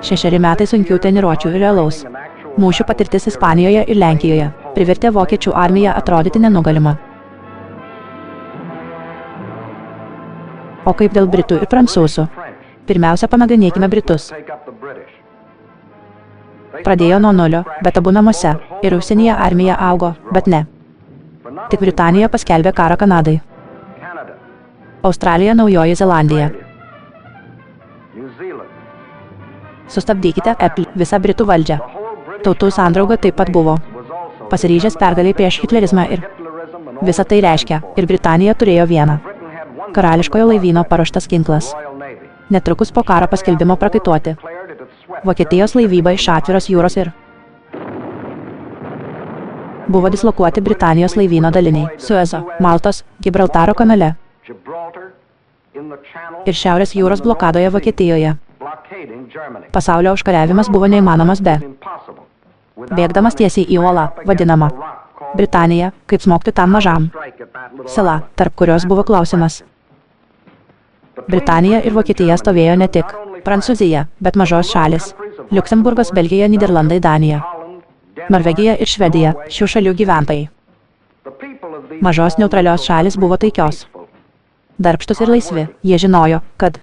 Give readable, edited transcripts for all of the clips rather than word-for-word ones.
6 metai sunkių treniruočių ir realaus mūšių patirtis Ispanijoje ir Lenkijoje privertė vokiečių armiją atrodyti nenugalimą. O kaip dėl britų ir prancūzų? Pirmiausia, panagrinėkime britus. Pradėjo nuo nulio, bet abu namuose, ir užsienyje armija augo, bet ne. Tik Britanija paskelbė karą Kanadai. Australija, Naujoji Zelandija. Sustabdykite Apple visą Britų valdžią. Tautų sandrauga taip pat buvo pasiryžęs pergaliai prieš hitlerizmą ir visą tai reiškia, ir Britanija turėjo vieną karališkojo laivyno paruoštas ginklas. Netrukus po karo paskelbimo prakaituoti Vokietijos laivyba iš atviros jūros ir buvo dislokuoti Britanijos laivyno daliniai Suezo, Maltos, Gibraltaro kanale ir Šiaurės jūros blokadoje Vokietijoje. Pasaulio užkariavimas buvo neįmanomas be. Bėgdamas tiesiai į uolą, vadinama Britanija, kaip smogti tam mažam sala, tarp kurios buvo klausimas. Britanija ir Vokietija stovėjo ne tik Prancūzija, bet mažos šalis – Liuksemburgas, Belgija, Nyderlandai, Danija, Norvegija ir Švedija, šių šalių gyventojai. Mažos neutralios šalis buvo taikios. Darbštus ir laisvi, jie žinojo, kad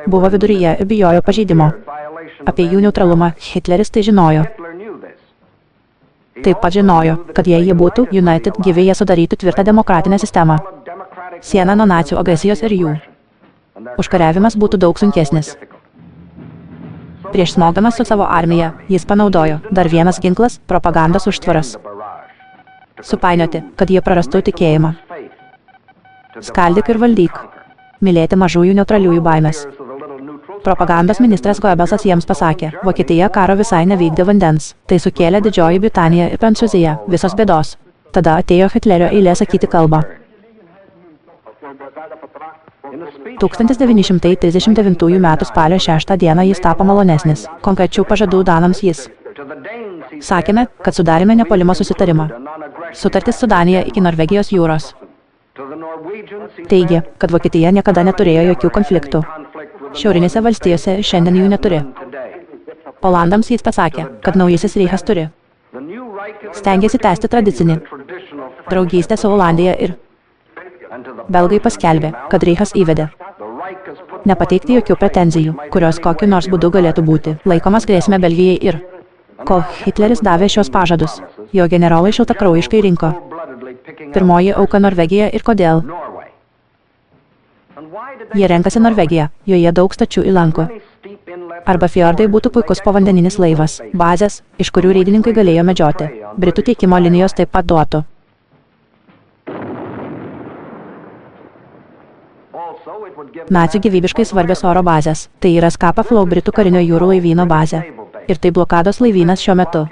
buvo viduryje ir bijojo pažeidimo. Apie jų neutralumą Hitleris tai žinojo. Taip pat žinojo, kad jei jie būtų United gyvi, jie sudarytų tvirtą demokratinę sistemą. Sieną nuo nacių agresijos ir jų užkariavimas būtų daug sunkesnis. Prieš smogdamas su savo armija, jis panaudojo dar vienas ginklas – propagandos užtvaras. Supainioti, kad jie prarastų tikėjimą. Skaldyk ir valdyk. Mylėti mažųjų neutraliųjų baimės. Propagandos ministras Goebbelsas jiems pasakė, Vokietija karo visai nevykdė vandens. Tai sukėlė Didžioji Britanija ir Prancūzija, visos bėdos. Tada atėjo Hitlerio eilė sakyti kalbą. 1939 m. spalio 6 dieną jis tapo malonesnis. Konkrečių pažadų danams jis. Sakėme, kad sudarėme nepuolimo susitarimą. Sutartis su Danija iki Norvegijos jūros. Teigė, kad Vokietija niekada neturėjo jokių konfliktų. Šiaurinėse valstijose šiandien jų neturi. Olandams jis pasakė, kad naujasis Reichas turi. Stengėsi tęsti tradicinį draugystę su Olandija ir belgai paskelbė, kad Reichas įvedė nepateikti jokių pretenzijų, kurios kokiu nors būdu galėtų būti laikomas grėsme Belgijai ir kol Hitleris davė šios pažadus, jo generolai šiltakraujiškai rinko pirmoji auka Norvegija ir kodėl. Jie renkasi Norvegiją, joje daug stačių įlankų. Arba fjordai būtų puikus povandeninis laivas, bazės, iš kurių reidininkai galėjo medžioti. Britų tiekimo linijos taip pat duotų. Nacių gyvybiškai svarbios oro bazės, tai yra Scapa Flow Britų karinio jūrų laivyno bazė. Ir tai blokados laivynas šiuo metu.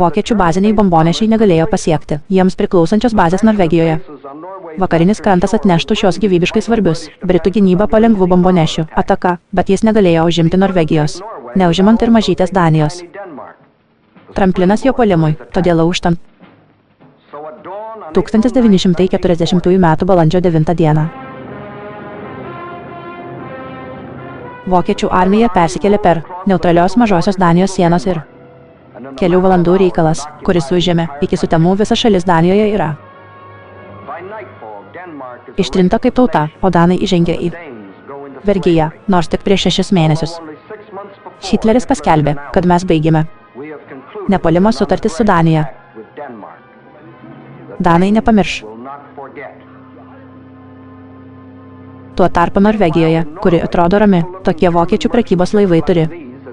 Vokiečių baziniai bombonešiai negalėjo pasiekti jiems priklausančios bazės Norvegijoje. Vakarinis krantas atneštų šios gyvybiškai svarbius. Britų gynyba po lengvų bombonešių ataka, bet jis negalėjo užimti Norvegijos, neužimant ir mažytės Danijos. Tramplinas jo puolimui, todėl auštant 1940 m. balandžio 9 d. Vokiečių armija persikėlė per neutralios mažosios Danijos sienos ir kelių valandų reikalas, kuris užėmė iki sutemų visą šalis Danijoje yra ištrinta kaip tauta, o danai įžengė į vergiją, nors tik prieš 6 mėnesius. Hitleris paskelbė, kad mes baigėme nepuolimo sutartis su Danija. Danai nepamirš. Tuo tarpu Norvegijoje, kuri atrodo rami, tokie vokiečių prekybos laivai turi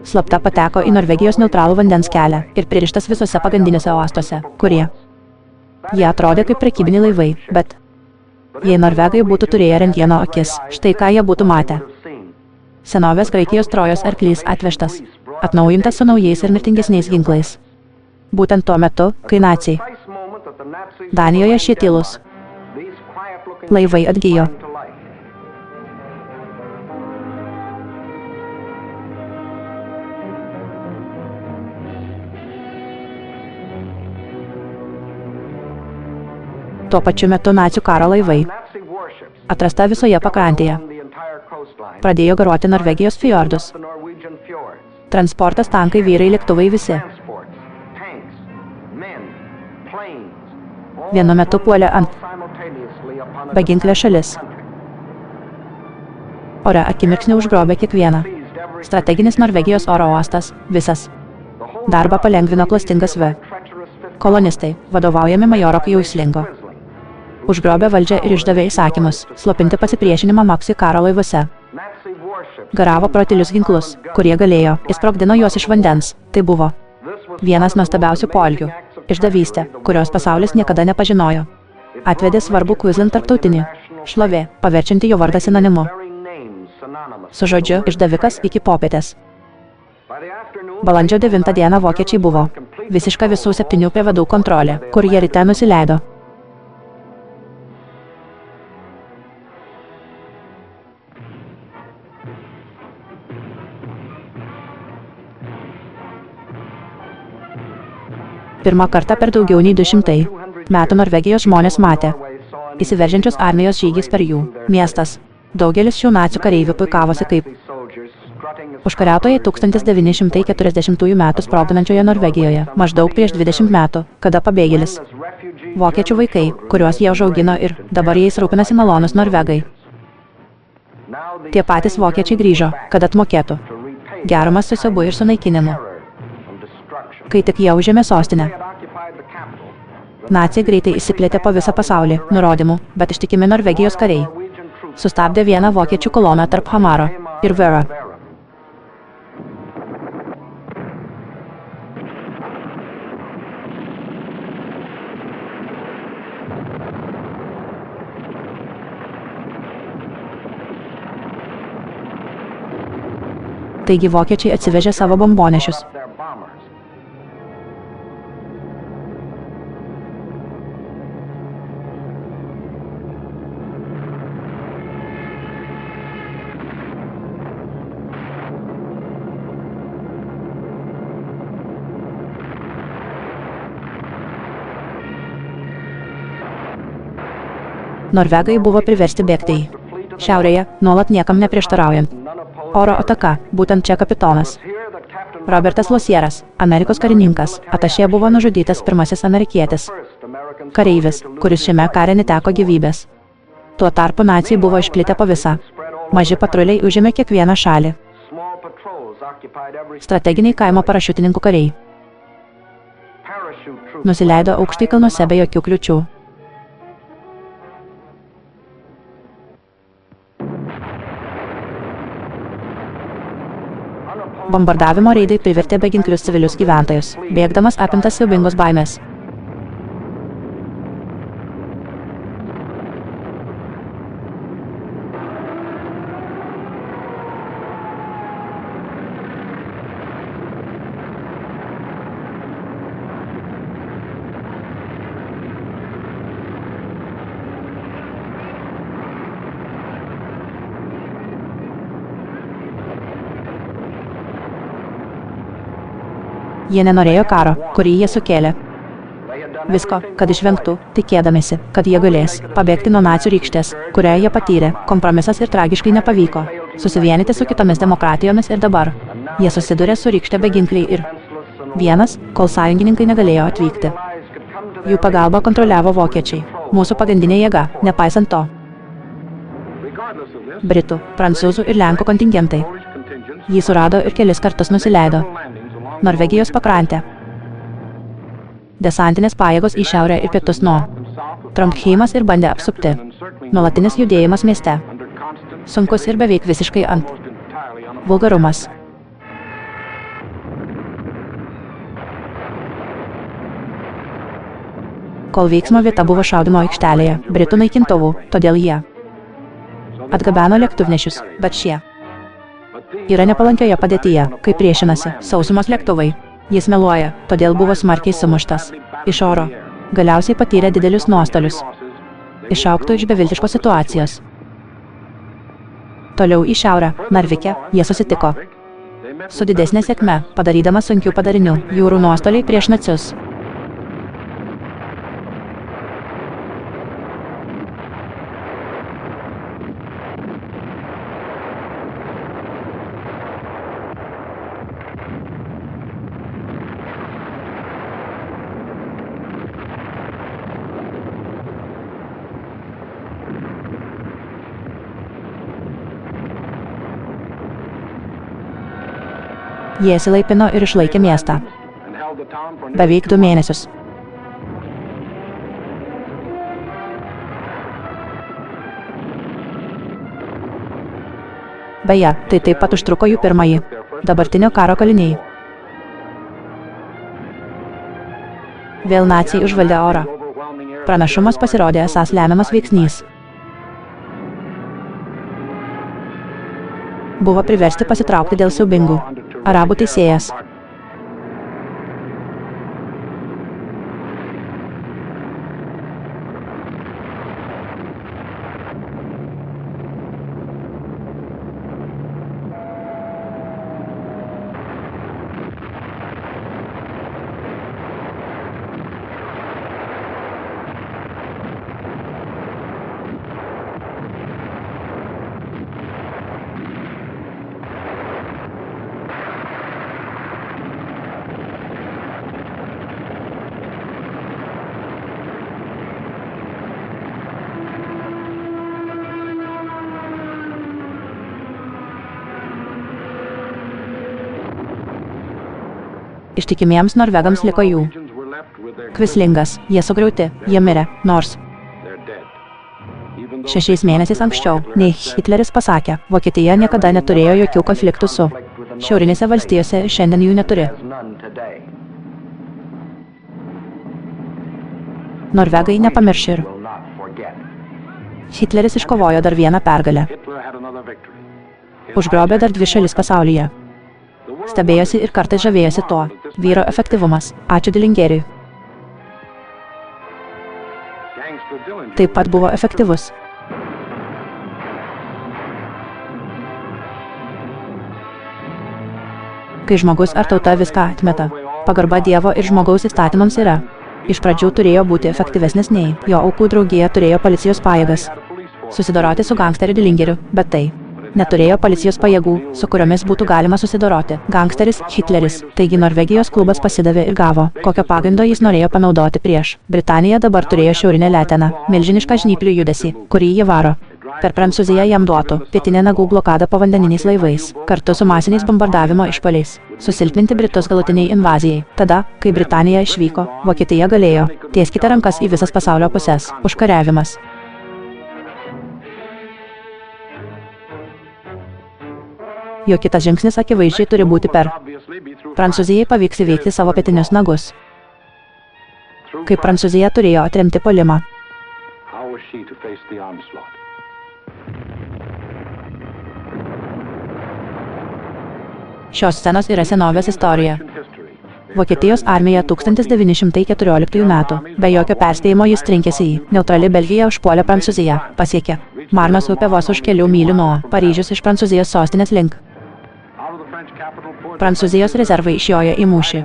slapta pateko į Norvegijos neutralų vandens kelią ir pririštas visose pagrindinėse uostuose, kurie jie atrodė kaip prekybiniai laivai, bet jei norvegai būtų turėję rentgeno akis, štai ką jie būtų matę. Senovės Graikijos Trojos arklys atvežtas, atnaujintas su naujais ir mirtingesniais ginklais. Būtent tuo metu, kai naciai Danijoje šie tylus laivai atgijo. Tuo pačiu metu nacių karo laivai, atrasta visoje pakrantėje, pradėjo garuoti Norvegijos fjordus. Transportas, tankai, vyrai, lėktuvai visi vienu metu puolė ant beginklė šalis. Ore akimirksniu užgrobė kiekvieną. Strateginis Norvegijos oro uostas, visas. Darbą palengvino klastingas V. Kolonistai, vadovaujami majoro Kjauslingo, užgrobė valdžią ir išdavė įsakymus slopinti pasipriešinimą Maksui karo laivuose. Garavo protilius ginklus, kurie galėjo, įsprogdino juos iš vandens. Tai buvo vienas nuostabiausių poelgių – išdavystė, kurios pasaulis niekada nepažinojo. Atvedė svarbų Quisling tarptautinį šlovė, paverčianti jo vardą sinonimu. Su žodžiu išdavikas iki popietės. Balandžio 9 dieną vokiečiai buvo visiška visų 7 prievadų kontrolė, kur jie ryte nusileido. Pirmą kartą per daugiau nei 200 metų Norvegijos žmonės matė įsiveržiančios armijos žygis per jų miestas. Daugelis šių nacių kareivių puikavosi kaip užkariautojai 1940 metų sprogdinančioje Norvegijoje, maždaug prieš 20 metų, kada pabėgėlis. Vokiečių vaikai, kuriuos jie užaugino ir dabar jais rūpinasi malonus norvegai. Tie patys vokiečiai grįžo, kad atmokėtų gerumas su siaubu ir sunaikinimu. Kai tik jie užėmė sostinę, naciai greitai įsiplėtė po visą pasaulį nurodymų, bet ištikimi Norvegijos kariai sustabdė vieną vokiečių koloną tarp Hamaro ir Vera. Taigi vokiečiai atsivežė savo bombonešius. Norvegai buvo priversti bėgti į šiaurėje, nuolat niekam neprieštaraujant. Oro ataka, būtent čia kapitonas Robertas Losieras, Amerikos karininkas, atašė buvo nužudytas pirmasis amerikietis kareivis, kuris šiame kare neteko gyvybės. Tuo tarpu naciai buvo išplitę po visą. Maži patruliai užėmė kiekvieną šalį. Strateginiai kaimo parašiutininkų kariai nusileido aukštai kalnuose be jokių kliūčių. Bombardavimo reidai privertė beginklius civilius gyventojus, bėgdamas apimtas siaubingos baimės. Jie nenorėjo karo, kurį jie sukėlė. Visko, kad išvengtų, tikėdamėsi, kad jie galės pabėgti nuo nacių rykštės, kurią jie patyrė, kompromisas ir tragiškai nepavyko. Susivienyti su kitomis demokratijomis ir dabar. Jie susidūrė su rykšte beginkliai ir vienas, kol sąjungininkai negalėjo atvykti. Jų pagalbą kontroliavo vokiečiai, mūsų pagrindinė jėga, nepaisant to. Britų, prancūzų ir lenkų kontingentai. Jį surado ir kelis kartus nusileido. Norvegijos pakrantė. Desantinės pajėgos į šiaurę ir pietus nuo Trondheimas ir bandė apsupti. Nuolatinis judėjimas mieste. Sunkus ir beveik visiškai ant vulgarumas. Kol veiksmo vieta buvo šaudymo aikštelėje, Britų naikintuvų, todėl jie atgabeno lėktuvnešius, bet šie yra nepalankioje padėtyje, kai priešinasi sausumos lėktuvai. Jis meluoja, todėl buvo smarkiai sumuštas iš oro. Galiausiai patyrė didelius nuostolius. Išaugtų iš beviltiškos situacijos. Toliau į šiaurę, Narvike, jie susitiko su didesnė sėkme, padarydama sunkių padarinių, jūrų nuostoliai prieš nacius. Jie įsilaipino ir išlaikė miestą. Beveik 2 mėnesius. Beje, tai taip pat užtruko jų pirmąjį dabartinio karo kaliniai. Vėl naciai užvaldė orą. Pranašumas pasirodė esąs lemiamas veiksnys. Buvo priversti pasitraukti dėl siaubingų arabų teisėjas. Ištikimiems norvegams liko jų Kvislingas, jie sugriauti, jie mirė, nors 6 mėnesiais anksčiau, nei Hitleris pasakė, Vokietija niekada neturėjo jokių konfliktų su šiaurinėse valstijose ir šiandien jų neturi. Norvegai nepamirš ir Hitleris iškovojo dar vieną pergalę. Užgrobė dar 2 šalis pasaulyje. Stebėjosi ir kartais žavėjosi tuo. Vyro efektyvumas. Ačiū Dillingeriui. Taip pat buvo efektyvus. Kai žmogus ar tauta viską atmeta, pagarba Dievo ir žmogaus įstatymams yra. Iš pradžių turėjo būti efektyvesnis nei jo aukų draugija turėjo policijos pajėgas. Susidoroti su gangsteriu Dillingeriu, bet tai neturėjo policijos pajėgų, su kuriomis būtų galima susidoroti. Gangsteris Hitleris. Taigi Norvegijos klubas pasidavė ir gavo, kokio pagrindo jis norėjo panaudoti prieš. Britanija dabar turėjo šiaurinę leteną, milžinišką žnyplių judesį, kurį jie varo. Per Prancūziją jam duotų pietinę nagų blokadą povandeniniais laivais, kartu su masiniais bombardavimo išpuoliais. Susilpninti Britus galutiniai invazijai. Tada, kai Britanija išvyko, Vokietija galėjo. Tieskite rankas į visas pasaulio puses. Užkariavimas. Jo kitas žingsnis akivaizdžiai turi būti per Prancūzijai pavyks įveikti savo pietinius nagus. Kaip Prancūzija turėjo atremti puolimą. Šios scenos yra senovės istorija. Vokietijos armija 1914 metų. Be jokio perspėjimo jis trenkėsi į neutrali Belgija užpuolė Prancūziją. Pasiekė Marnos upę vos už kelių mylių nuo Paryžius iš Prancūzijos sostinės link. Prancūzijos rezervai išjojo į mūšį.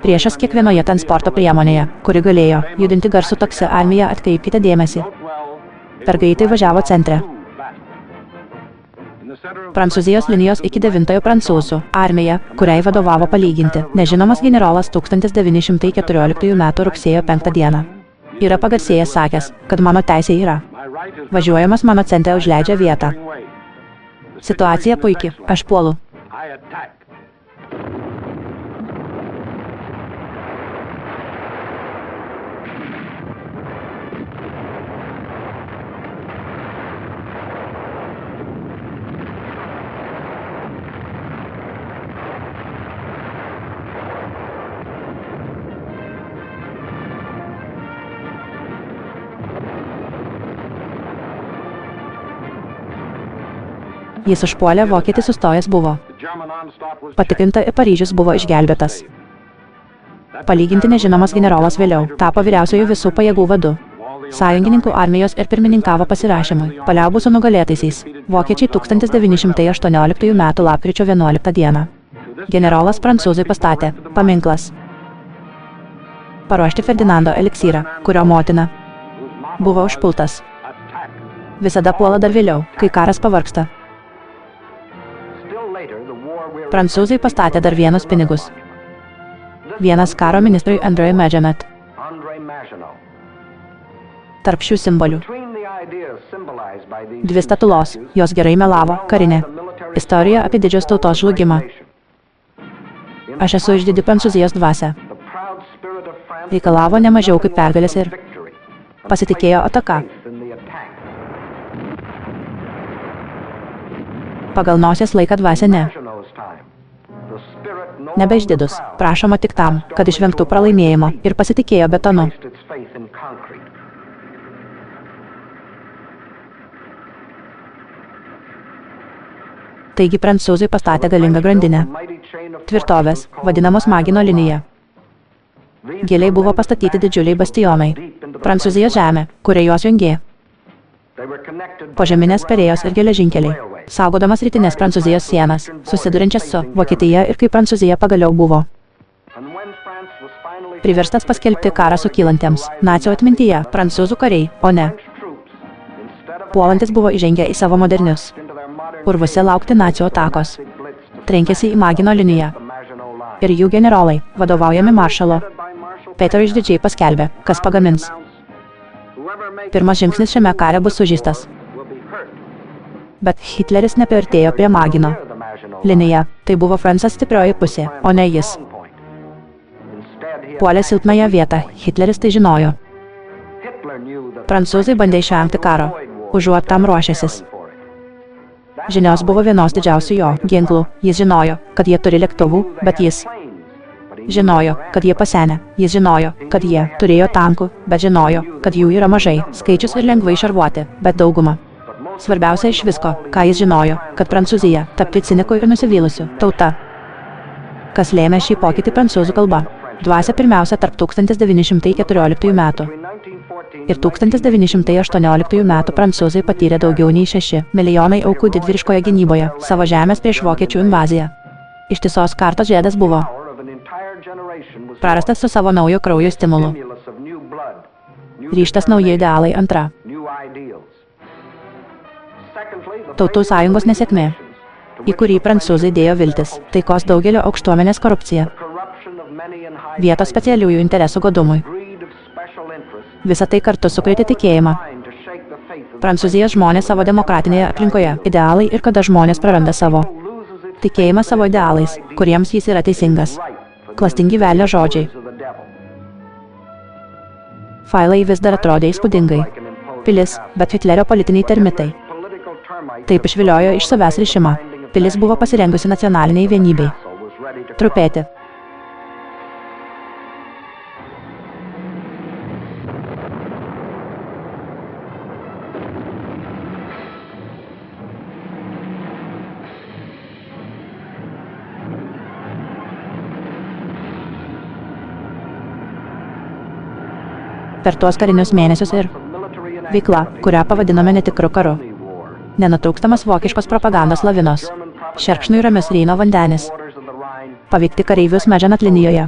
Priešas kiekvienoje transporto priemonėje, kuri galėjo judinti garsų taksi armiją, atkreipkite dėmesį. Per greitai važiavo centre. Prancūzijos linijos iki 9-ojo prancūzų armija, kuriai vadovavo palyginti nežinomas generolas 1914 m. rugsėjo 5 d. Yra pagarsėjęs sakęs, kad mano teisė yra. Važiuojamas mano centre užleidžia vietą. Situacija puiki, aš puolu. Jis užpuolė, vokietis sustojęs buvo. Patikrinta ir Paryžius buvo išgelbėtas. Palyginti nežinomas generolas vėliau tapo vyriausiojų visų pajėgų vadu. Sąjungininkų armijos ir pirmininkavo pasirašymui, paliaubų su nugalėtaisiais. Vokiečiai 1918 m. lapkričio 11 d. Generolas prancūzai pastatė paminklas. Paruošti Ferdinando eliksyrą, kurio motina buvo užpultas. Visada puola dar vėliau, kai karas pavargsta. Prancūzai pastatė dar vienus pinigus. Vienas karo ministrui André Maginot. Tarp šių simbolių dvi statulos, jos gerai melavo, karinė. Istorija apie didžios tautos žlugimą. Aš esu išdidi Prancūzijos dvasia. Reikalavo nemažiau kaip pergalės ir pasitikėjo ataka. Pagal nosies laiką dvasia ne. Nebeišdidus, prašoma tik tam, kad išvengtų pralaimėjimo ir pasitikėjo betonu. Taigi prancūzai pastatė galingą grandinę. Tvirtovės, vadinamos Magino linija. Giliai buvo pastatyti didžiuliai bastionai. Prancūzijos žemė, kuria juos jungė. Požeminės perėjos ir geležinkeliai, saugodamas rytinės Prancūzijos sienas, susiduriančias su Vokietija ir kai Prancūzija pagaliau buvo priverstas paskelbti karą sukylantiems, nacių atmintyje, prancūzų kariai, o ne puolantis buvo įžengę į savo modernius urvuose laukti nacių atakos. Trenkėsi į Magino liniją. Ir jų generolai, vadovaujami maršalo Peter išdidžiai paskelbė, kas pagamins. Pirmas žingsnis šiame kare bus sužeistas. Bet Hitleris nepriartėjo prie Magino. Linija, tai buvo Francas stiprioji pusė, o ne jis. Puolė silpnąją vietą, Hitleris tai žinojo. Prancūzai bandė išvengti karo, užuot tam ruošęsis. Žinios buvo vienos didžiausių jo ginklų. Jis žinojo, kad jie turi lėktuvų, bet jis žinojo, kad jie pasenę. Jis žinojo, kad jie turėjo tankų, bet žinojo, kad jų yra mažai, skaičius ir lengvai šarvuoti, bet dauguma. Svarbiausia iš visko, ką jis žinojo, kad Prancūzija tapti ciniku ir nusivylusiu tauta. Kas lėmė šį pokytį prancūzų kalba? Dvasia pirmiausia tarp 1914 metų ir 1918 metų prancūzai patyrė daugiau nei 6 milijonai aukų didvyriškoje gynyboje, savo žemės prieš vokiečių invaziją. Ištisos kartos žiedas buvo prarastas su savo naujo kraujo stimulu. Ryžtas nauji idealai antra. Tautų sąjungos nesėkmė, į kurį prancūzai dėjo viltis, taikos daugelio aukštuomenės korupcija, vietos specialiųjų interesų godumui. Visa tai kartu sukrėtė tikėjimą. Prancūzijos žmonės savo demokratinėje aplinkoje, idealai ir kada žmonės praranda savo tikėjimą savo idealais, kuriems jis yra teisingas. Klastingi velnio žodžiai. Failai vis dar atrodė įspūdingai. Pilis, bet Hitlerio politiniai termitai. Taip išviliojo iš savęs rišimą. Pilis buvo pasirengusi nacionaliniai vienybei. Trupėti. Per tuos karinius mėnesius ir veikla, kurią pavadinome netikru karu. Nenutrūkstamas vokiškos propagandos lavinos. Šerkšnui ramius Reino vandenis. paveikti kareivius Maginot linijoje.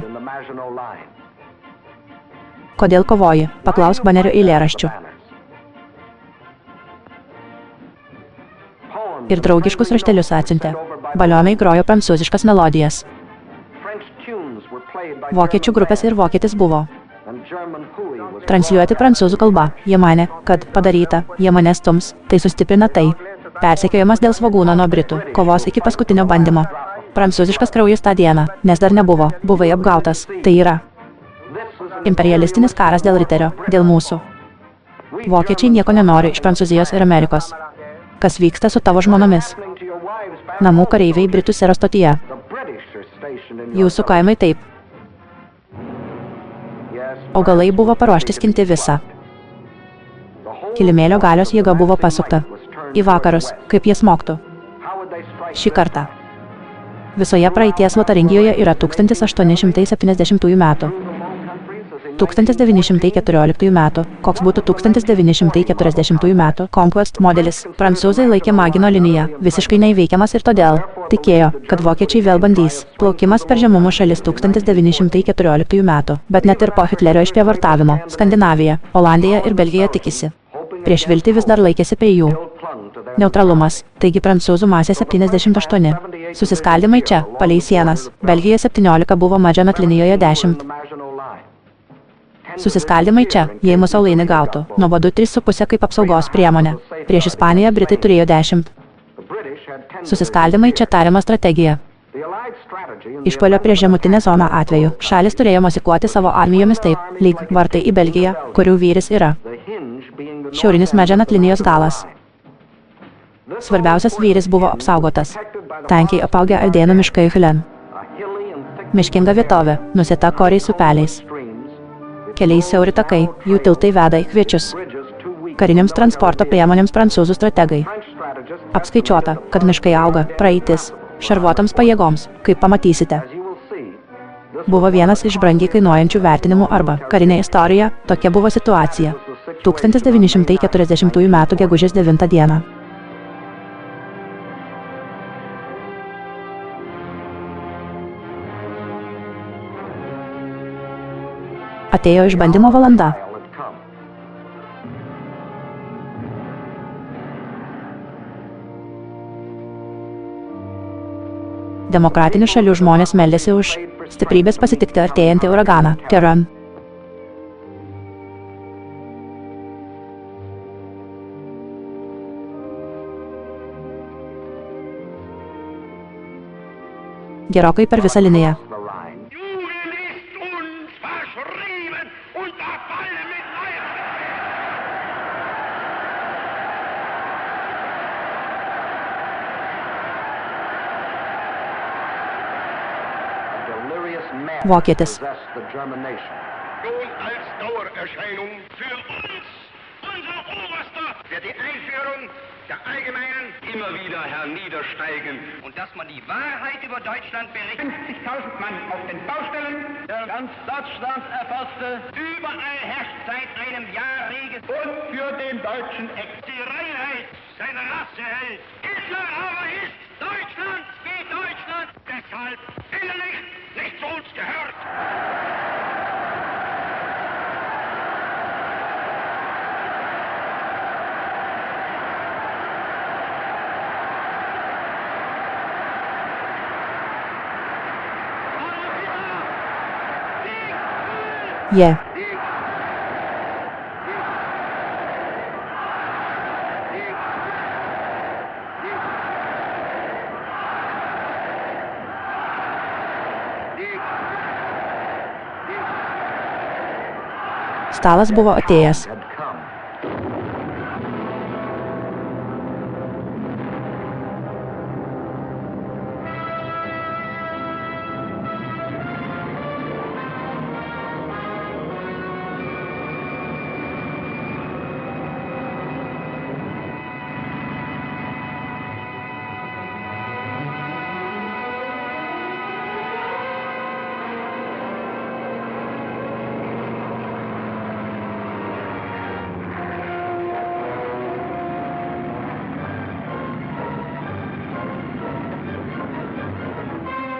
Kodėl kovoji? Paklausk banerio eilėraščių. Ir draugiškus raštelius atsiuntė. Balionai grojo prancūziškas melodijas. Vokiečių grupės ir vokietis buvo. Transliuoti prancūzų kalba. Jie manė, kad padaryta, jie mane stums, tai sustiprina tai. Persekiojimas dėl svogūno nuo Britų, kovos iki paskutinio bandymo. Prancūziškas kraujas tą dieną, nes dar nebuvo, buvai apgautas, tai yra. Imperialistinis karas dėl riterio, dėl mūsų. Vokiečiai nieko nenori iš Prancūzijos ir Amerikos. Kas vyksta su tavo žmonomis? Namų kareiviai Britų sero stotyje. Jūsų kaimai taip. Augalai buvo paruošti skinti visą. Kilimėlio galios jėga buvo pasukta. Į vakarus, kaip jie smogtų. Šį kartą. Visoje praeities Lotaringijoje yra 1870 metų. 1914 metų, koks būtų 1940 metų Conquest modelis. Prancūzai laikė Magino liniją, visiškai neįveikiamas ir todėl tikėjo, kad vokiečiai vėl bandys. Plaukimas per žemumų šalis 1914 metų, bet net ir po Hitlerio išprievartavimo, Skandinavija, Olandija ir Belgija tikisi. Prieš viltį vis dar laikėsi prie jų. Neutralumas, taigi prancūzų masė 78. Susiskaldimai čia, palei sienas. Belgija 17 buvo Maginot linijoje 10. Susiskaldimai čia, jei Mussolini gautų, nuobodu 3,5 kaip apsaugos priemonė. Prieš Ispaniją Britai turėjo 10. Susiskaldimai čia tariama strategija. Išpuolio prieš žemutinę zoną atveju, šalis turėjo mosikuoti savo armijomis taip, lyg vartai į Belgiją, kurių vyris yra. Šiaurinis Maginot linijos galas. Svarbiausias vyris buvo apsaugotas. Tankiai apaugę Aldėnų miškai Hulen. Miškinga vietovė, nusėta koriais upeliais. Keliai siauri takai, jų tiltai veda į Kviečius. Kariniams transporto priemonėms prancūzų strategai. Apskaičiuota, kad miškai auga, praeitis, šarvuotams pajėgoms, kaip pamatysite. Buvo vienas iš brangiai kainuojančių vertinimų arba karinė istorija, tokia buvo situacija. 1940 metų gegužės 9 dieną. Atėjo išbandymo valanda. Demokratinių šalių žmonės meldėsi už stiprybės pasitikti artėjantį uraganą, Keran. Gerokai per visą liniją. Vokietis. Der Allgemeinen immer wieder herniedersteigen und dass man die Wahrheit über Deutschland berichtet. 50.000 Mann auf den Baustellen, der ganz Deutschland erfasste. Überall herrscht seit einem Jahr Regen und für den deutschen Ex. Die Reinheit seiner Rasse hält. Hitler aber ist Deutschland wie Deutschland. Deshalb innerlich nicht zu uns gehört. Yeah. Stalas buvo atėjęs.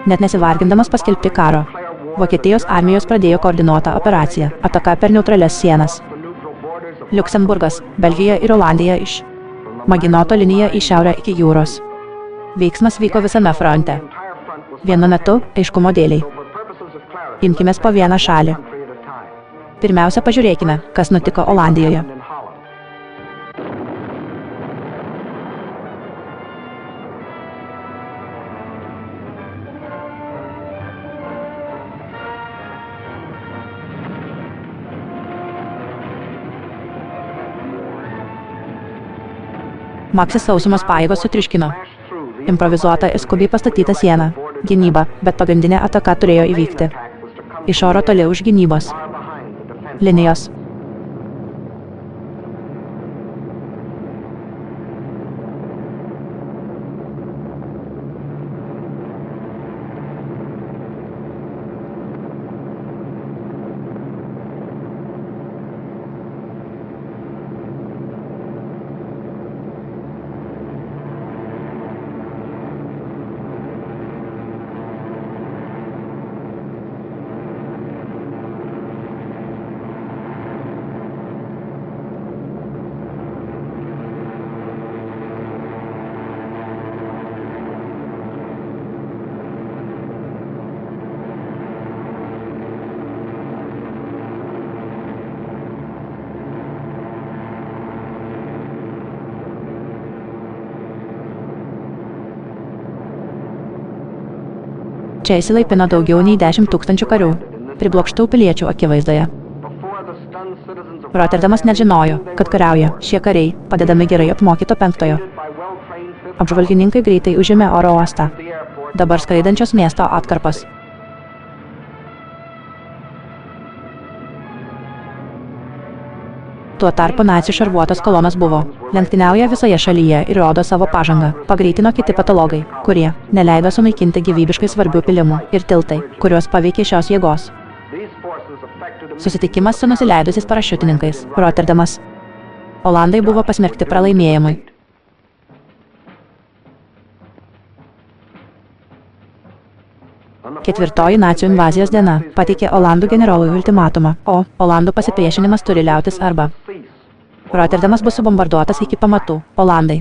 net nesivargindamas paskelbti karo. Vokietijos armijos pradėjo koordinuotą operaciją – ataka per neutralias sienas. Liuksemburgas, Belgija ir Olandija iš Maginoto linija į šiaurę iki jūros. Veiksmas vyko visame fronte. Vienu metu, aiškumo dėliai. Imkimės po vieną šalį. Pirmiausia, pažiūrėkime, kas nutiko Olandijoje. Maksis sausumos pajėgos sutriuškino improvizuota ir skubiai pastatyta siena, gynyba, bet pagrindinė ataka turėjo įvykti iš oro toli už gynybos linijos. Čia įsilaipino daugiau nei 10 000 karių, priblokštų piliečių akivaizdoje. Rotterdamas nežinojo, kad kariauja šie kariai, padedami gerai apmokyto 5-ojo. Apžvalgininkai greitai užėmė oro uostą. Dabar skraidančios miesto atkarpos. Tuo tarpu nacių šarvuotos kolonos buvo. Lenktyniauja visoje šalyje ir rodo savo pažangą. Pagreitino kiti patologai, kurie neleido sunaikinti gyvybiškai svarbių pilimų ir tiltai, kuriuos paveikė šios jėgos. Susitikimas su nusileidusiais parašiutininkais. Rotterdamas. Olandai buvo pasmerkti pralaimėjimui. Ketvirtoji nacių invazijos diena pateikė Olandų generolui ultimatumą, o Olandų pasipriešinimas turi liautis arba Rotterdamas bus subombarduotas iki pamatų. Olandai.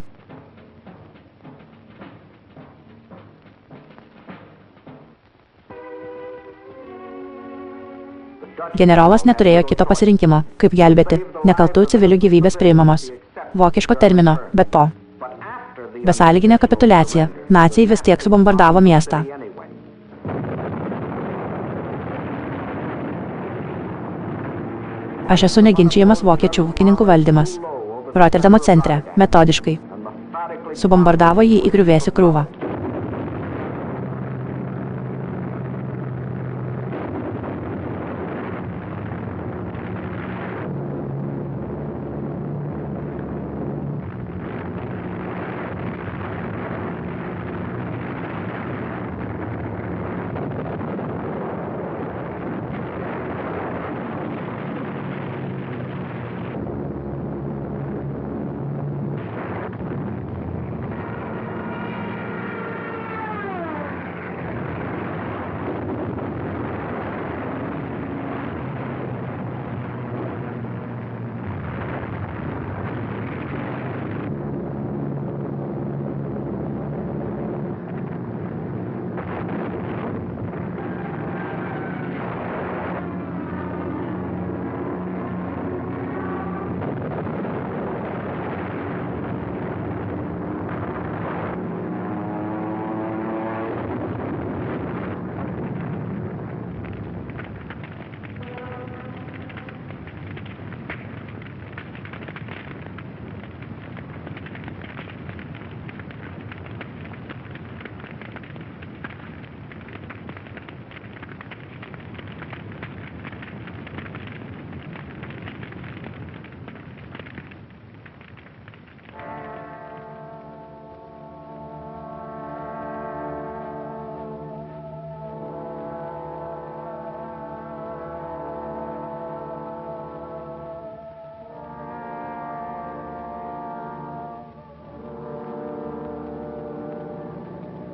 Generolas neturėjo kito pasirinkimo, kaip gelbėti nekaltų civilių gyvybės priimamos. Vokiško termino, bet po besąlyginė kapituliacija, naciai vis tiek subombardavo miestą. Aš esu neginčiamas vokiečių ūkininkų valdymas. Rotterdamo centre, metodiškai. Subombardavo jį į griuvėsių krūvą.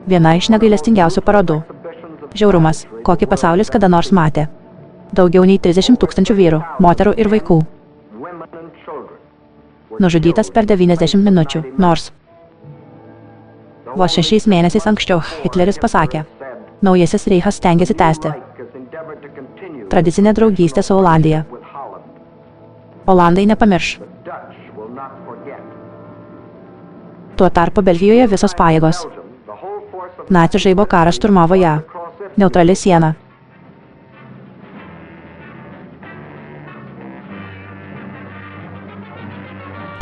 Viena iš negailestingiausių parodų. Žiaurumas, kokį pasaulis kada nors matė. Daugiau nei 30 000 vyrų, moterų ir vaikų. Nužudytas per 90 minučių, nors vos 6 mėnesiais anksčiau Hitleris pasakė, naujasis Reichas stengiasi tęsti tradicinę draugystę su Olandija. Olandai nepamirš. Tuo tarpu Belgijoje visos pajėgos. Nacių žaibo karas šturmavo ją. Neutrali siena.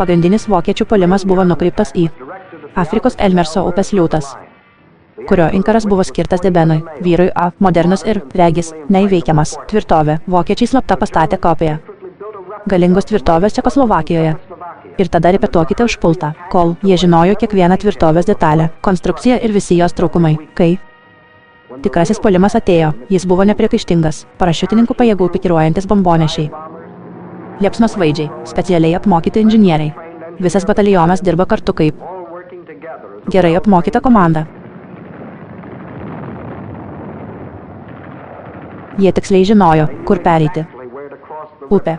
Pagrindinis vokiečių puolimas buvo nukreiptas į Afrikos Elmerso upės liūtas, kurio inkaras buvo skirtas Debenui, vyrui A, modernus ir, regis, neįveikiamas, tvirtovė. Vokiečiai slapta pastatė kopiją galingos tvirtovės Čekoslovakijoje. Ir tada repetuokite užpultą, kol jie žinojo kiekvieną tvirtovės detalę, konstrukciją ir visi jos trūkumai. Kai tikrasis puolimas atėjo, jis buvo nepriekaištingas, parašiutininkų pajėgų pikiruojantis bombonešiai. Liepsnosvaidžiai, specialiai apmokyti inžinieriai. Visas batalionas dirba kartu kaip gerai apmokyta komanda. Jie tiksliai žinojo, kur pereiti. Upė.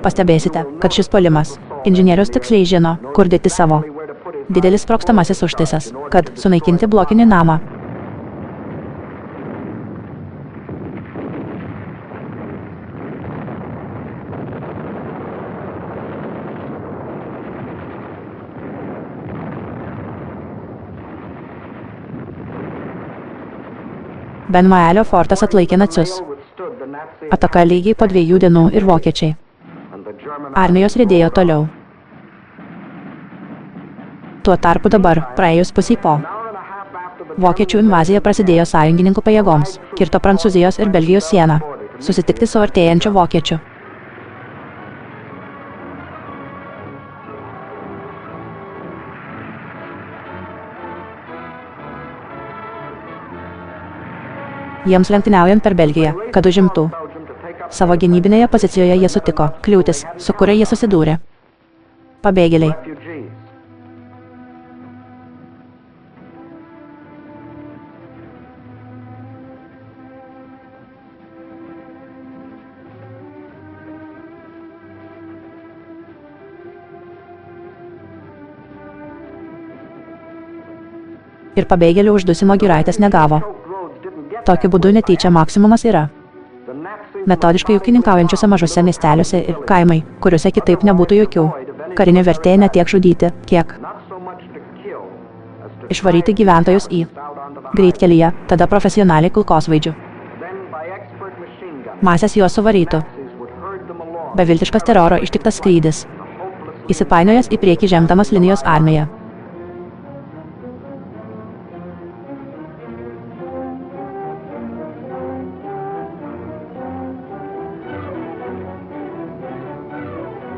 Pastebėsite, kad šis puolimas. Inžinierius tiksliai žino, kur dėti savo. Didelis sprogstamasis užtaisas, kad sunaikinti blokinį namą. Benmaelio fortas atlaikė nacius. Ataka lygiai po 2 dienų ir vokiečiai. Armijos riedėjo toliau. Tuo tarpu dabar, praėjus pusiai po, vokiečių invazija prasidėjo sąjungininkų pajėgoms, kirto Prancūzijos ir Belgijos sieną, susitikti su artėjančiu vokiečiu. Jiems lenktyniaujant per Belgiją, kad užimtų. Savo gynybinėje pozicijoje jie sutiko kliūtis, su kuria jie susidūrė. Pabėgėliai. Ir pabėgėlių uždusimo giraitės negavo. Tokiu būdu netyčia maksimumas yra. Metodiškai ūkininkaujančiuose mažuose miesteliuose ir kaimai, kuriuose kitaip nebūtų jokių. Karinė vertė ne tiek žudyti, kiek išvaryti gyventojus į greitkelyje, tada profesionaliai kulkosvaidžių. Masės juos suvarytų. Beviltiškas teroro ištiktas skrydis. Įsipainiojęs į priekį žemdamas linijos armiją.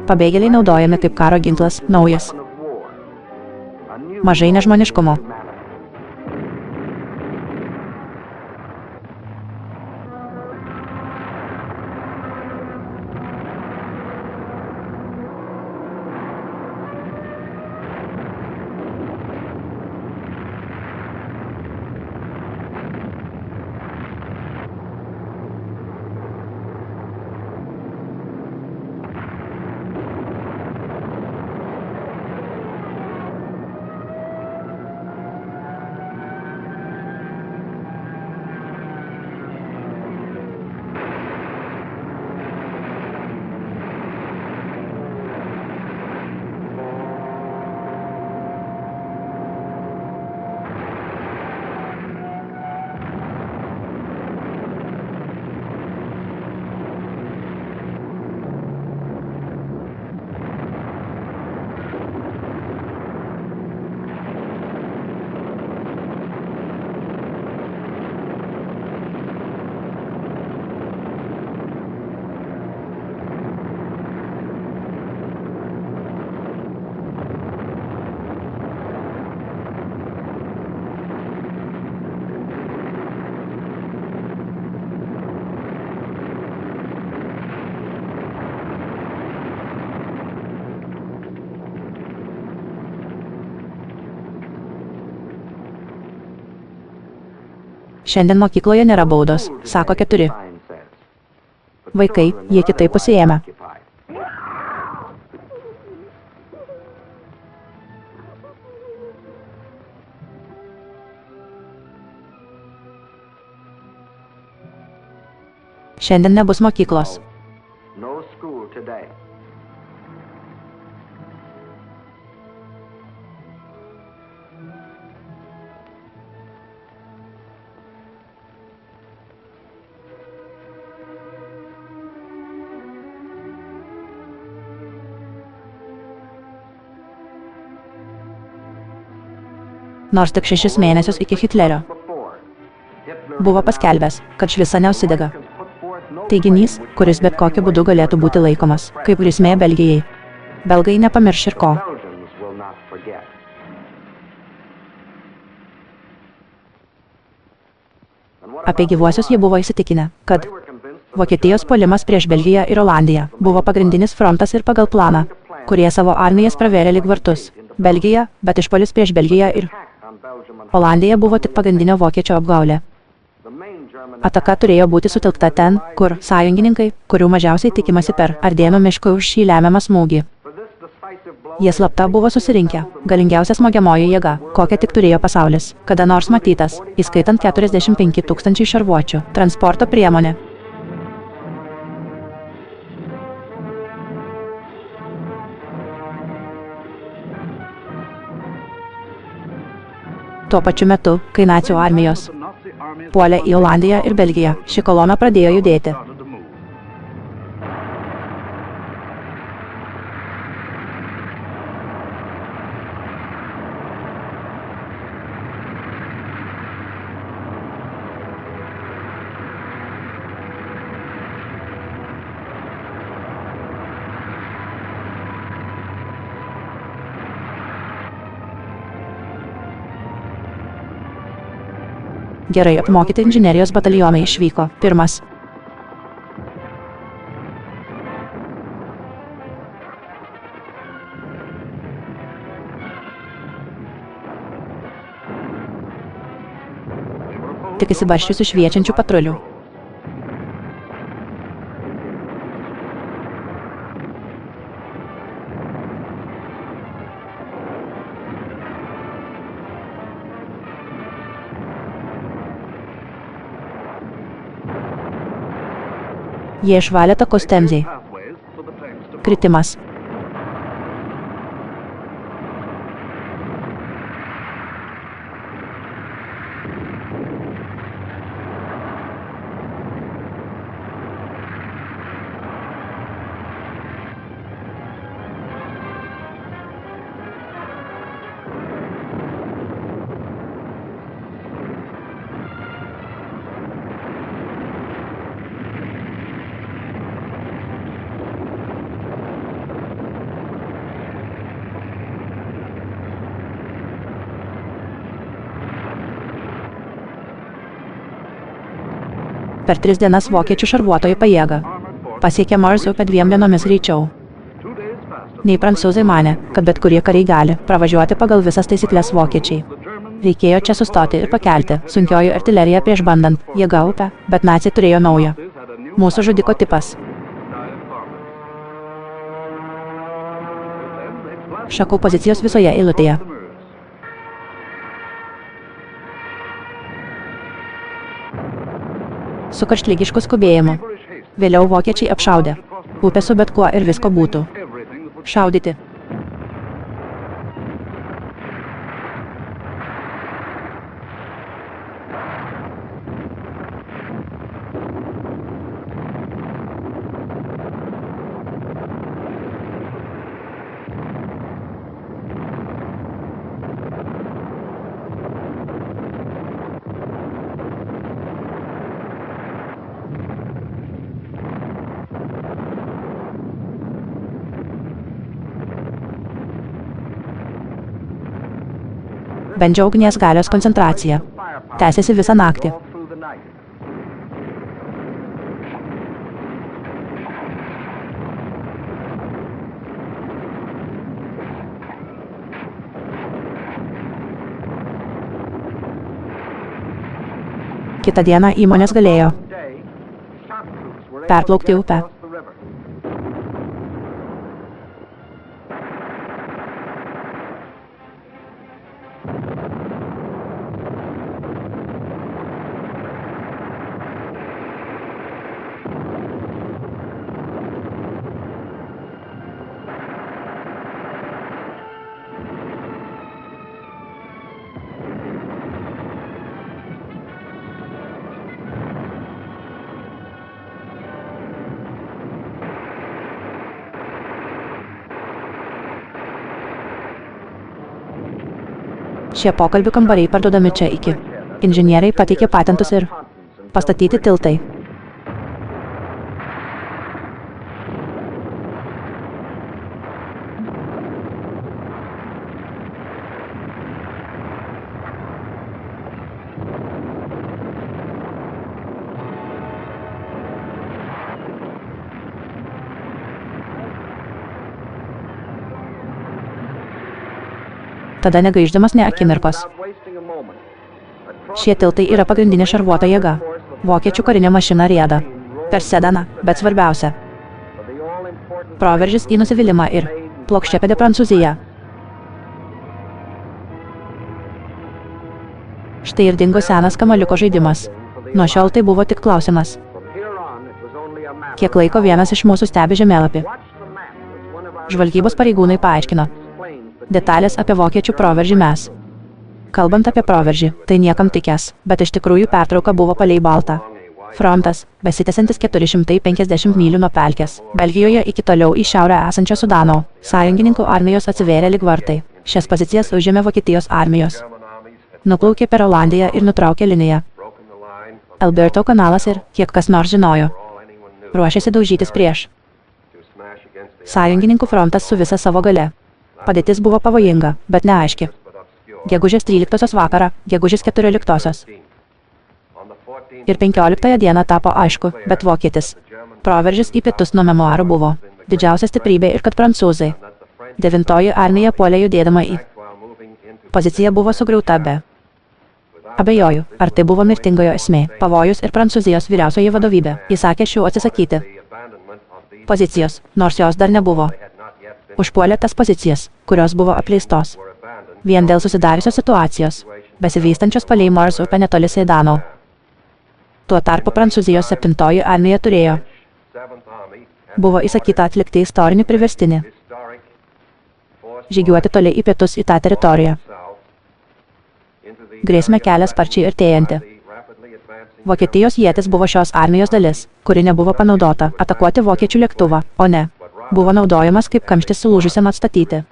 Pabėgėliai naudojami kaip karo ginklas, naujas. Mažai nežmoniškumo. Šiandien mokykloje nėra baudos, sako 4. Vaikai, jie kitaip užsiėmę. Šiandien nebus mokyklos. No school today. Nors tik 6 mėnesius iki Hitlerio buvo paskelbęs, kad šviesa neužsidega. Teiginys, kuris bet kokiu būdu galėtų būti laikomas kaip grėsmė Belgijai. Belgai nepamirš ir ko. Belgians will not forget. Apie gyvuosius jie buvo įsitikinę, kad Vokietijos puolimas prieš Belgiją ir Olandiją buvo pagrindinis frontas ir pagal planą, kurie savo armijas pravėrė lyg vartus. Belgija, bet išpuolis prieš Belgiją ir Olandija buvo tik pagrindinio vokiečio apgaulė. Ataka turėjo būti sutelkta ten, kur sąjungininkai, kurių mažiausiai tikimasi per Ardėnų mišką už šį lemiamą smūgį. Jie slapta buvo susirinkę, galingiausia smogiamoji jėga, kokią tik turėjo pasaulis, kada nors matytas, įskaitant 45 000 šarvuočių, transporto priemonė. Tuo pačiu metu, kai nacių armijos puolė į Olandiją ir Belgiją, ši kolona pradėjo judėti. Gerai apmokyti inžinerijos batalionai išvyko. Pirmas. Tik įsibarsčiusių šviečiančių patrulių. Jie išvalė takus Temzei. Kritimas. Per 3 dienas vokiečių šarvuotojų pajėga pasiekė Mars upę 2 dienomis greičiau. Nei prancūzai manė, kad bet kurie kariai gali pravažiuoti pagal visas taisyklės vokiečiai. Reikėjo čia sustoti ir pakelti sunkioji artilerija prieš bandant jėgą upę, bet naciai turėjo naują. Mūsų žudiko tipas. Šakų pozicijos visoje eilutėje. Su karštlygišku skubėjimu. Vėliau vokiečiai apšaudė upę su bet kuo ir visko būtų. Šaudyti. Bendžio ugnies galios koncentracija tęsiasi visą naktį. Kitą dieną įmonės galėjo perplaukti upę. Šie pokalbių kambariai parduodami čia iki. Inžinieriai pateikė patentus ir pastatyti tiltai. Tada negaiždamas ne akimirkos. Šie tiltai yra pagrindinė šarvuota jėga. Vokiečių karinė mašina rieda per Sedaną, bet svarbiausia – proveržis į nusivylimą ir plokščiapėdė Prancūzija. Štai ir dingo senas kamaliuko žaidimas. Nuo šiol tai buvo tik klausimas. Kiek laiko vienas iš mūsų stebi žemėlapį. Žvalgybos pareigūnai paaiškino detalės apie vokiečių proveržį mes. Kalbant apie proveržį, tai niekam tikęs, bet iš tikrųjų pertrauka buvo palei Baltą. Frontas, besitęsiantis 450 mylių nuo Pelkės, Belgijoje iki toliau į šiaurę esančio Sudano. Sąjungininkų armijos atsivėrė lyg vartai. Šias pozicijas užėmė Vokietijos armijos. Nuplaukė per Olandiją ir nutraukė liniją. Alberto kanalas ir, kiek kas nors žinojo, ruošėsi daužytis prieš sąjungininkų frontas su visa savo galia. Padėtis buvo pavojinga, bet neaiški. Gegužės 13 vakarą, gegužės 14 ir 15 dieną tapo aišku, bet vokietis. Proveržis į pietus nuo memuarų buvo didžiausia stiprybė ir kad prancūzai. 9 armija puolė judėdama į pozicija buvo sugriauta be. Abejoju, ar tai buvo mirtingojo esmė, pavojus ir Prancūzijos vyriausioji vadovybė įsakė šių atsisakyti pozicijos, nors jos dar nebuvo. Užpuolė tas pozicijas, kurios buvo apleistos. Vien dėl susidariusios situacijos, besivystančios palei Mars upę netoli Seidano. Tuo tarpu Prancūzijos 7 armija turėjo. Buvo įsakyta atlikti istorinį priverstinį. Žygiuoti toli į pietus į tą teritoriją. Grėsmė kelia sparčiai artėjanti. Vokietijos ietis buvo šios armijos dalis, kuri nebuvo panaudota atakuoti vokiečių lėktuvą, o ne. Buvo naudojamas kaip kamštis sulūžusiam atstatyti.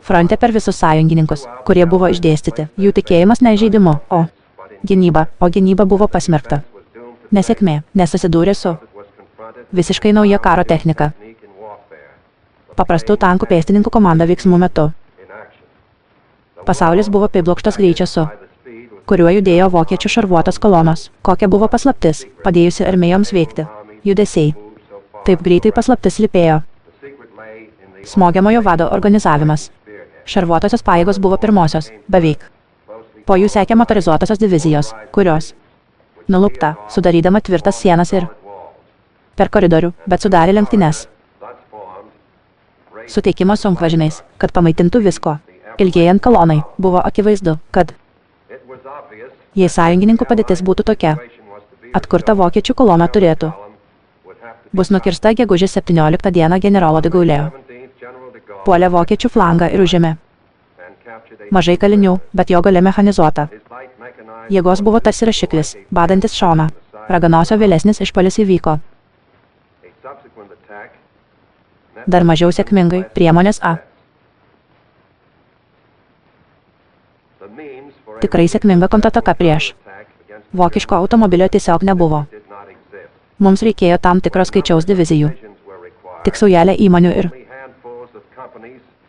Fronte per visus sąjungininkus, kurie buvo išdėstyti, jų tikėjimas ne žaidimu, o gynyba buvo pasmerkta. Nesėkmė, nesusidūrė su visiškai nauja karo technika. Paprastų tankų pėstininkų komanda veiksmų metu. Pasaulis buvo apiblokštas greičio su, kuriuo judėjo vokiečių šarvuotos kolonos. Kokia buvo paslaptis, padėjusi armijoms veikti. Judesiai. Taip greitai paslaptis slypėjo. Smogiamojo vado organizavimas. Šarvuotosios pajėgos buvo pirmosios, beveik. Po jų sekė motorizuotosios divizijos, kurios nulupta, sudarydama tvirtas sienas ir per koridorių, bet sudarė lenktynes. Suteikimo sunkvežimiais, kad pamaitintų visko. Ilgėjant kolonai, buvo akivaizdu, kad jei sąjungininkų padėtis būtų tokia, atkurta vokiečių kolona turėtų. Bus nukirsta gegužės 17 dieną generolo de Gaulle. Puolė vokiečių flangą ir užėmė. Mažai kalinių, bet jo galia mechanizuota. Jėgos buvo tarsi rašiklis, badantis šoną. Raganosio vėlesnis išpuolis įvyko. Dar mažiau sėkmingai, priemonės A. Tikrai sėkminga kontrataka prieš. Vokiško automobilio tiesiog nebuvo. Mums reikėjo tam tikro skaičiaus divizijų. Tik saujelė įmonių ir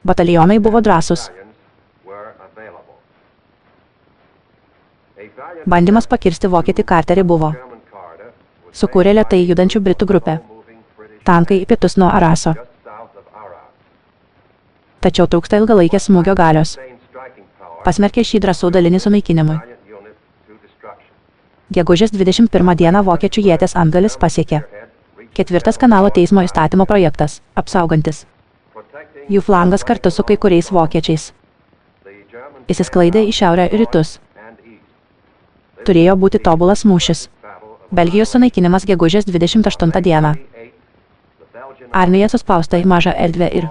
batalionai buvo drąsūs. Bandymas pakirsti vokietį Carterį buvo. Sukūrė lėtai judančių britų grupę. Tankai į pietus nuo Araso. Tačiau trūksta ilgalaikės smūgio galios. Pasmerkė šį drąsų dalinį sunaikinimui. Gegužės 21 dieną vokiečių ieties antgalis pasiekė. 4. kanalo teismo įstatymo projektas, apsaugantis jų flangas kartu su kai kuriais vokiečiais. Įsisklaidė į šiaurę ir rytus. Turėjo būti tobulas mūšis. Belgijos sunaikinimas gegužės 28 dieną. Armija suspausta į mažą erdvę ir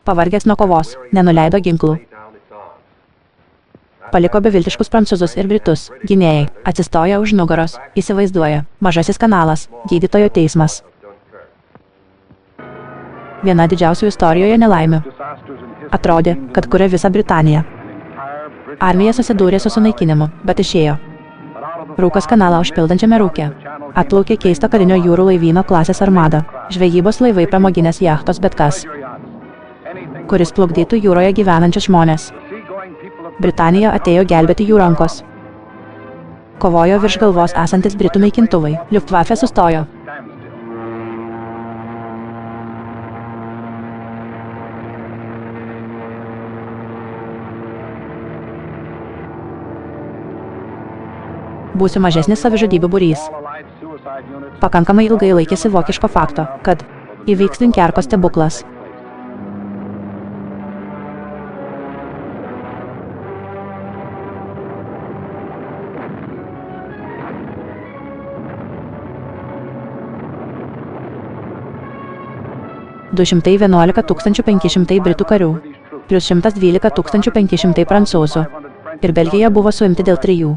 pavargęs nuo kovos, nenuleido ginklų. Paliko beviltiškus prancūzus ir britus, gynėjai, atsistoja už nugaros, įsivaizduoja, mažasis kanalas, gydytojo teismas. Viena didžiausių istorijoje nelaimių. Atrodė, kad kuria visą Britaniją. Armija susidūrė su sunaikinimu, bet išėjo. Rūkas kanalą užpildančiame rūke. Atplaukė keisto karinio jūrų laivyno klasės armada, žvejybos laivai pramoginės jachtos bet kas, kuris plukdytų jūroje gyvenančius žmonės. Britanija atėjo gelbėti jų rankos. Kovojo virš galvos esantis britų naikintuvai, Luftwaffe sustojo. Būsiu mažesnis savižudybių būrys. Pakankamai ilgai laikėsi vokiško fakto, kad įvyks Dunkerko stebuklas. $211 500 britų karių, plus 112 500 prancūzų. Ir Belgija buvo suimti dėl 3.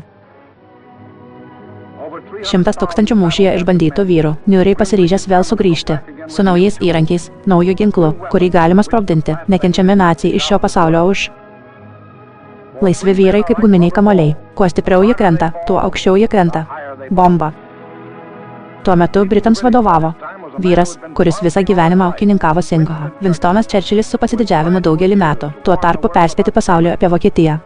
100 000 mūšyje išbandytų vyrų, niūriai pasiryžęs vėl sugrįžti, su naujais įrankiais, naujų ginklų, kurį galima sprogdinti, nekenčiami naciai iš šio pasaulio už. Laisvi vyrai kaip guminiai kamuoliai, kuo stipriau jie krenta, tuo aukščiau jie krenta. Bomba. Tuo metu Britams vadovavo vyras, kuris visą gyvenimą ūkininkavo Singoje, Winstonas Churchillis su pasididžiavimu daugelį metų, tuo tarpu perspėti pasaulio apie Vokietiją.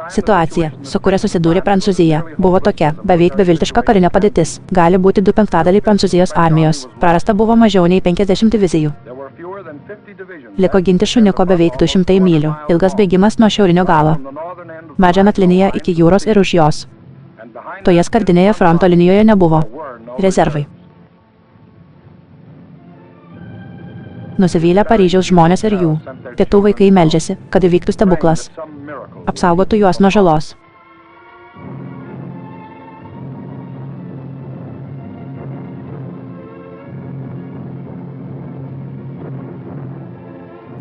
Situacija, su kuria susidūrė Prancūzija, buvo tokia, beveik beviltiška karinė padėtis, gali būti 2/5 Prancūzijos armijos, prarasta buvo mažiau nei 50 divizijų. Liko ginti šuniko beveik 200 mylių, ilgas bėgimas nuo šiaurinio galo. Maginot linija iki jūros ir už jos. Toje skardinėje fronto linijoje nebuvo rezervai. Nusivylę Paryžiaus žmonės ir jų pietų vaikai meldžiasi, kad įvyktų stebuklas. Apsaugotų juos nuo žalos.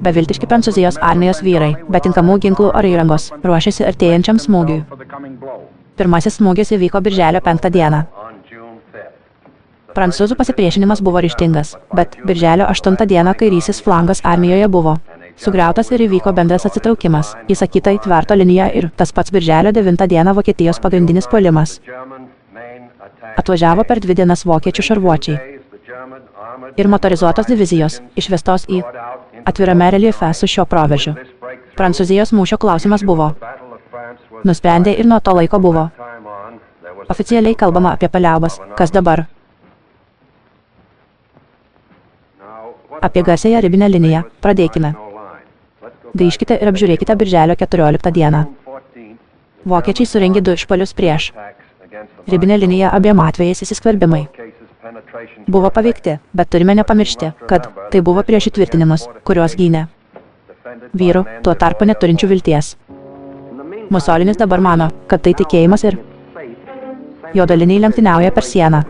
Beviltiški Prancūzijos armijos vyrai, be tinkamų ginklų ar įrangos, ruošiasi artėjančiam smūgiui. Pirmasis smūgis įvyko birželio 5 dieną. Prancūzų pasipriešinimas buvo ryžtingas, bet birželio 8 dieną kairysis flangas armijoje buvo sugriautas ir įvyko bendras atsitraukimas, įsakyta į tvarto liniją ir tas pats birželio 9 dieną Vokietijos pagrindinis puolimas. Atvažiavo per 2 dienas vokiečių šarvuočiai ir motorizuotos divizijos, išvestos į atvirame reljefe su šiuo proveržiu. Prancūzijos mūšio klausimas buvo nusprendė ir nuo to laiko buvo. Oficialiai kalbama apie paliaubas, kas dabar. Apie garsiąją ribinę liniją pradėkime. Grįžkite ir apžiūrėkite birželio 14 dieną. Vokiečiai surengė 2 išpuolius prieš ribinę liniją abiem atvejais įsiskverbimai. Buvo paveikti, bet turime nepamiršti, kad tai buvo prieš įtvirtinimus, kuriuos gynė vyrų, tuo tarpu neturinčių vilties. Musolinis dabar mano, kad tai tikėjimas ir jo daliniai lenktyniauja per sieną.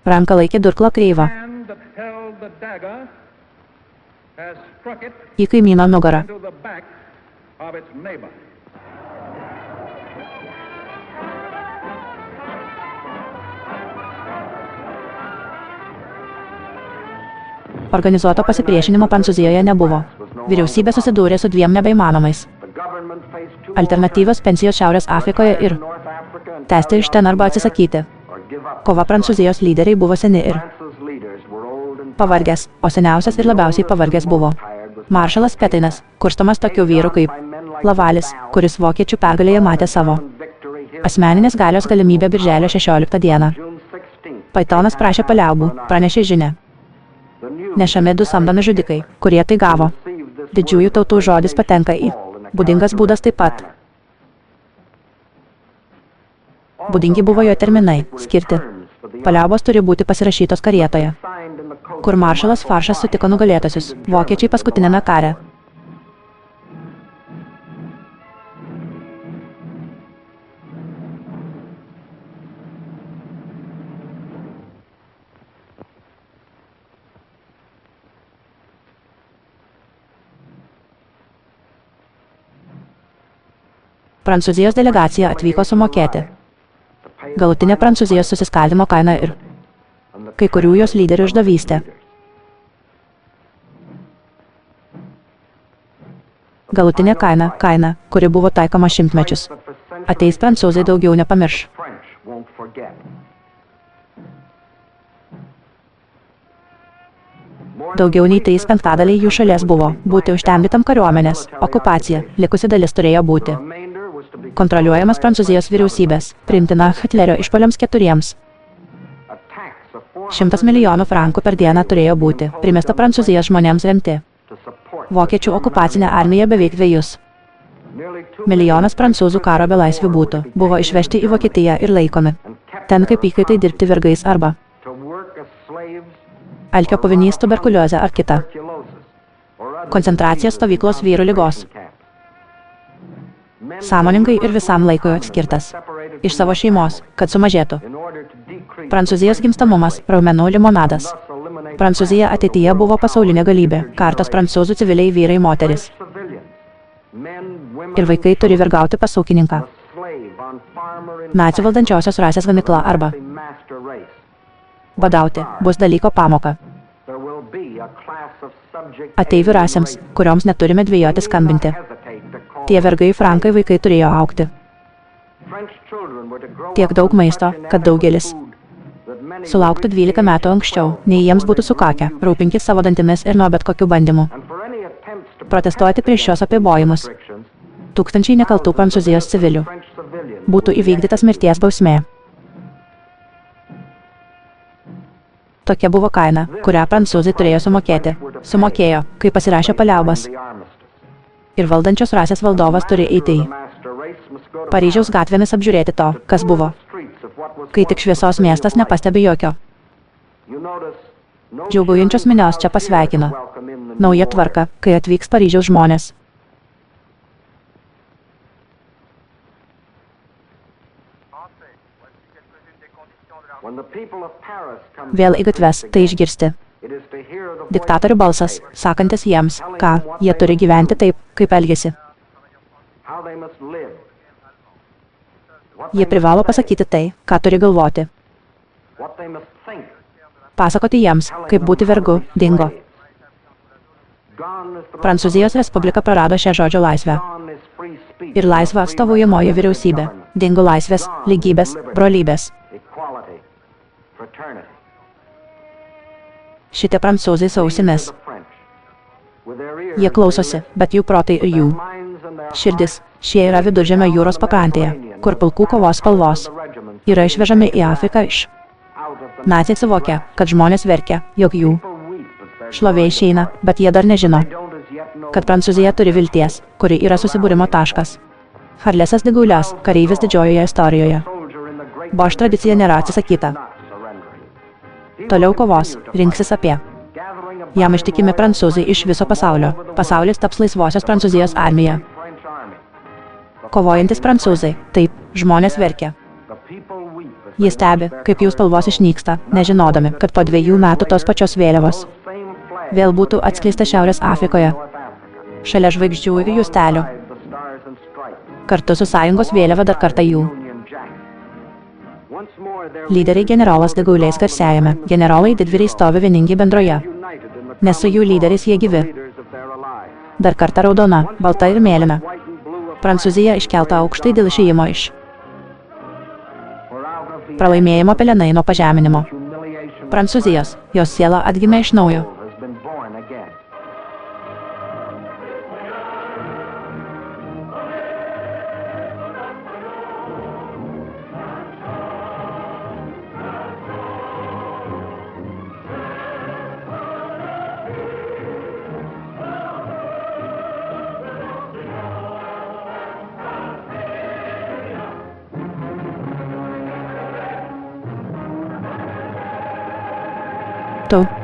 Ranka laikė durklo kreivą į kaimyno nugarą. Organizuoto pasipriešinimo Prancūzijoje nebuvo. Vyriausybė susidūrė su 2 nebeįmanomais. Alternatyvios pensijos Šiaurės Afrikoje ir tęsti iš ten arba atsisakyti. Kova Prancūzijos lyderiai buvo seni ir pavargęs, o seniausias ir labiausiai pavargęs buvo maršalas Petainas, kurstomas tokių vyrų kaip Lavalis, kuris vokiečių pergalėje matė savo asmeninės galios galimybę birželio 16 dieną. Paitonas prašė paliaubų, pranešė žinią. Nešami 2 samdomi žudikai, kurie tai gavo. Didžiųjų tautų žodis patenka į Būdingas būdas taip pat. Būdingi buvo jo terminai, skirti. Paliaubos turi būti pasirašytos karietoje, kur maršalas Faršas sutiko nugalėtosius, vokiečiai paskutinėme kare. Prancūzijos delegacija atvyko sumokėti galutinė Prancūzijos susiskaldimo kaina ir kai kurių jos lyderių išdavystė. Galutinė kaina, kuri buvo taikoma šimtmečius. Ateis prancūzai daugiau nepamirš. Daugiau nei 3/5 jų šalies buvo būti užtemdytam kariuomenės, okupacija, likusi dalis turėjo būti kontroliuojamas Prancūzijos vyriausybės, priimtina Hitlerio išpuoliams 4. 100 milijonų frankų per dieną turėjo būti primesta Prancūzijos žmonėms remti. Vokiečių okupacinė armija beveik 2 milijonas prancūzų karo belaisvių būtų, buvo išvežti į Vokietiją ir laikomi. Ten kaip įkaitai dirbti vergais arba alkio pavinys, tuberkuliozė ar kita. Koncentracijos stovyklos vyrų ligos. Sąmoningai ir visam laikui atskirtas. Iš savo šeimos, kad sumažėtų. Prancūzijos gimstamumas, raumenų limonadas. Prancūzija ateityje buvo pasaulinė galybė, kartos prancūzų civiliai vyrai moteris. Ir vaikai turi vergauti pas ūkininką. Nacių valdančiosios rasės gamykla arba badauti bus dalyko pamoka. Ateivių rasėms, kurioms neturime dvejoti skambinti. Tie vergai frankai vaikai turėjo augti. Tiek daug maisto, kad daugelis sulauktų 12 metų anksčiau, nei jiems būtų sukakę, rūpinkis savo dantimis ir nuo bet kokių bandymų. Protestuoti prieš šios apribojimus. Tūkstančiai nekaltų Prancūzijos civilių. Būtų įvykdytas mirties bausmė. Tokia buvo kaina, kurią prancūzai turėjo sumokėti. Sumokėjo, kai pasirašė paliaubas. Ir valdančios rasės valdovas turi eiti į Paryžiaus gatvėmis apžiūrėti to, kas buvo. Kai tik šviesos miestas nepastebi jokio. Džiaugaujančios minios čia pasveikino. Nauja tvarka, kai atvyks Paryžiaus žmonės. Vėl į gatves, tai išgirsti. Diktatorių balsas, sakantis jiems, ką jie turi gyventi taip, kaip elgiasi. Jie privalo pasakyti tai, ką turi galvoti. Pasakoti jiems, kaip būti vergu, dingo. Prancūzijos Respublika prarado šią žodžio laisvę. Ir laisvą atstovaujamoji vyriausybė. Dingo laisvės, lygybės, brolybės. Šitie prancūzai su ausimis. Jie klausosi, bet jų protai ir jų širdis. Šie yra Viduržemio jūros pakrantėje, kur pilkų kovos spalvos yra išvežami į Afriką iš. Naciai suvokia, kad žmonės verkia, jog jų šlovė išeina, bet jie dar nežino, kad Prancūzija turi vilties, kuri yra susibūrimo taškas. Charlesas de Gaulles, kareivis didžiojoje istorijoje. Bosch tradicija nėra atsisakyta. Toliau kovos, rinksis apie. Jam ištikimi prancūzai iš viso pasaulio. Pasaulis taps laisvosios Prancūzijos armija. Kovojantis prancūzai, taip, žmonės verkia. Jie stebi, kaip jų spalvos išnyksta, nežinodami, kad po 2 metų tos pačios vėliavos vėl būtų atskleista Šiaurės Afrikoje. Šalia žvaigždžių ir justelių. Kartu su sąjungos vėliava dar kartą jų. Lyderiai generolas de Gaulles garsiajame. Generolai didvyriai stovi vieningi bendroje. Nes su jų lyderis jie gyvi. Dar kartą raudona, balta ir mėlyna. Prancūzija iškelta aukštai dėl išėjimo iš pralaimėjimo pelenai nuo pažeminimo. Prancūzijos, jos siela atgimė iš naujo. būtų.